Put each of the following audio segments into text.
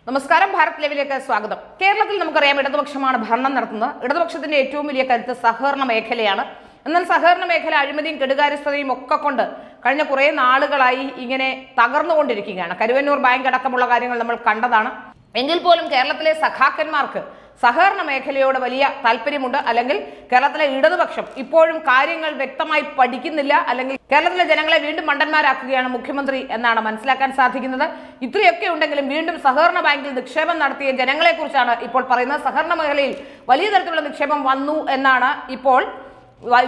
നമസ്കാരം, ഭാരത് ലൈവിലേക്ക് സ്വാഗതം. കേരളത്തിൽ നമുക്കറിയാം ഇടതുപക്ഷമാണ് ഭരണം നടത്തുന്നത്. ഇടതുപക്ഷത്തിന്റെ ഏറ്റവും വലിയ കരുത്ത് സഹകരണ മേഖലയാണ്. എന്നാൽ സഹകരണ മേഖല അഴിമതിയും കെടുകാര്യസ്ഥതയും ഒക്കെ കൊണ്ട് കഴിഞ്ഞ കുറേ നാളുകളായി ഇങ്ങനെ തകർന്നുകൊണ്ടിരിക്കുകയാണ്. കരുവന്നൂർ ബാങ്ക് അടക്കമുള്ള കാര്യങ്ങൾ നമ്മൾ കണ്ടതാണ്. എങ്കിൽ പോലും കേരളത്തിലെ സഖാക്കന്മാർക്ക് സഹകരണ മേഖലയോട് വലിയ താല്പര്യമുണ്ട്. അല്ലെങ്കിൽ കേരളത്തിലെ ഇടതുപക്ഷം ഇപ്പോഴും കാര്യങ്ങൾ വ്യക്തമായി പഠിക്കുന്നില്ല, അല്ലെങ്കിൽ കേരളത്തിലെ ജനങ്ങളെ വീണ്ടും മണ്ടന്മാരാക്കുകയാണ് മുഖ്യമന്ത്രി എന്നാണ് മനസ്സിലാക്കാൻ സാധിക്കുന്നത്. ഇത്രയൊക്കെ ഉണ്ടെങ്കിലും വീണ്ടും സഹകരണ ബാങ്കിൽ നിക്ഷേപം നടത്തിയ ജനങ്ങളെ കുറിച്ചാണ് ഇപ്പോൾ പറയുന്നത്. സഹകരണ മേഖലയിൽ വലിയ തരത്തിലുള്ള നിക്ഷേപം വന്നു എന്നാണ് ഇപ്പോൾ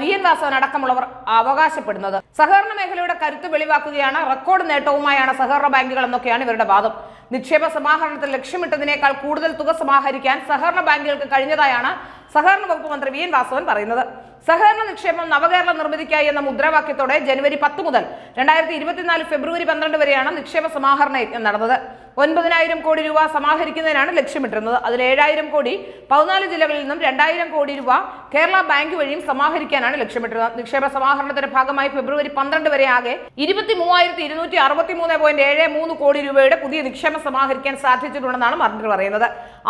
വി.എൻ. വാസവൻ അടക്കമുള്ളവർ അവകാശപ്പെടുന്നത്. സഹകരണ മേഖലയുടെ കരുത്ത് വെളിവാക്കുകയാണ്, റെക്കോർഡ് നേട്ടവുമായാണ് സഹകരണ ബാങ്കുകൾ എന്നൊക്കെയാണ് ഇവരുടെ വാദം. നിക്ഷേപ സമാഹരണത്തിൽ ലക്ഷ്യമിട്ടതിനേക്കാൾ കൂടുതൽ തുക സമാഹരിക്കാൻ സഹകരണ ബാങ്കുകൾക്ക് കഴിഞ്ഞതായാണ് സഹകരണ വകുപ്പ് മന്ത്രി വി.എൻ. വാസവൻ പറയുന്നത്. സഹകരണ നിക്ഷേപം നവകേരള നിർമ്മിതിക്കായി എന്ന മുദ്രാവാക്യത്തോടെ ജനുവരി 10 മുതൽ 2024 ഫെബ്രുവരി 12 വരെയാണ് നിക്ഷേപ സമാഹരണ യജ്ഞം നടന്നത്. 9,000 കോടി രൂപ സമാഹരിക്കുന്നതിനാണ് ലക്ഷ്യമിട്ടിരുന്നത്. അതിൽ 7,000 കോടി 14 ജില്ലകളിൽ നിന്നും 2,000 കോടി രൂപ കേരള ബാങ്ക് വഴിയും സമാഹരിക്കാനാണ് ലക്ഷ്യമിട്ടിരുന്നത്. നിക്ഷേപ സമാഹരണത്തിന്റെ ഭാഗമായി ഫെബ്രുവരി 12 വരെ ആകെ 23,263.73 കോടി രൂപയുടെ പുതിയ നിക്ഷേപം സമാഹരിക്കാൻ സാധിച്ചിട്ടുണ്ടെന്നാണ് മന്ത്രി പറയുന്നത്.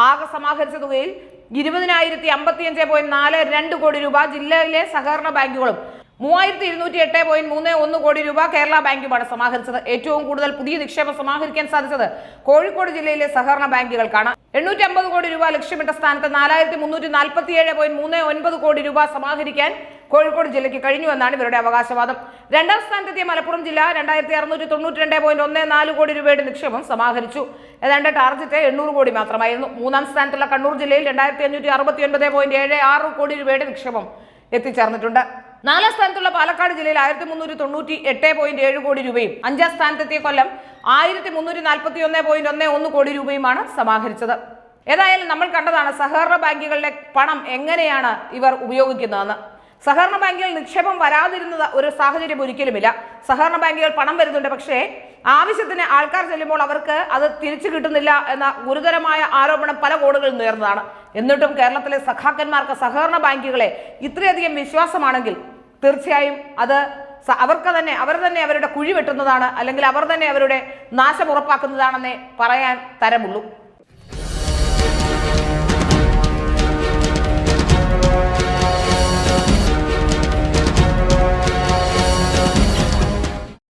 ആകെ സമാഹരിച്ച തുകയിൽ 20,055.42 കോടി രൂപ ജില്ലയിലെ സഹകരണ ബാങ്കുകളും 3,208.31 കോടി രൂപ കേരള ബാങ്കുമാണ് സമാഹരിച്ചത്. ഏറ്റവും കൂടുതൽ പുതിയ നിക്ഷേപം സമാഹരിക്കാൻ സാധിച്ചത് കോഴിക്കോട് ജില്ലയിലെ സഹകരണ ബാങ്കുകൾക്കാണ്. 850 കോടി രൂപ ലക്ഷ്യമിട്ട സ്ഥാനത്ത് 4,347.39 കോടി രൂപ സമാഹരിക്കാൻ കോഴിക്കോട് ജില്ലയ്ക്ക് കഴിഞ്ഞു എന്നാണ് ഇവരുടെ അവകാശവാദം. രണ്ടാം സ്ഥാനത്തെത്തിയ മലപ്പുറം ജില്ല 2,692.14 കോടി രൂപയുടെ നിക്ഷേപം സമാഹരിച്ചു. ഏതാണ്ട് ടാർഗറ്റ് 800 കോടി മാത്രമായിരുന്നു. മൂന്നാം സ്ഥാനത്തുള്ള കണ്ണൂർ ജില്ലയിൽ 2,569.76 കോടി രൂപയുടെ നിക്ഷേപം എത്തിച്ചേർന്നിട്ടുണ്ട്. നാലാം സ്ഥാനത്തുള്ള പാലക്കാട് ജില്ലയിൽ 1,398.7 കോടി രൂപയും, അഞ്ചാം സ്ഥാനത്തെത്തിയ കൊല്ലം 1,341.11 കോടി രൂപയുമാണ് സമാഹരിച്ചത്. ഏതായാലും നമ്മൾ കണ്ടതാണ് സഹകരണ ബാങ്കുകളിലെ പണം എങ്ങനെയാണ് ഇവർ ഉപയോഗിക്കുന്നതെന്ന്. സഹകരണ ബാങ്കുകൾ നിക്ഷേപം വരാതിരുന്ന ഒരു സാഹചര്യം ഒരിക്കലുമില്ല. സഹകരണ ബാങ്കുകൾ പണം വരുന്നുണ്ട്, പക്ഷേ ആവശ്യത്തിന് ആൾക്കാർ ചെല്ലുമ്പോൾ അവർക്ക് അത് തിരിച്ചു കിട്ടുന്നില്ല എന്ന ഗുരുതരമായ ആരോപണം പല കോണുകളിൽ ഉയർന്നതാണ്. എന്നിട്ടും കേരളത്തിലെ സഖാക്കന്മാർക്ക് സഹകരണ ബാങ്കുകളെ ഇത്രയധികം വിശ്വാസമാണെങ്കിൽ തീർച്ചയായും അത് അവർ തന്നെ അവരുടെ കുഴി വെട്ടുന്നതാണ്, അല്ലെങ്കിൽ അവർ തന്നെ അവരുടെ നാശം ഉറപ്പാക്കുന്നതാണെന്നേ പറയാൻ തരമുള്ളൂ.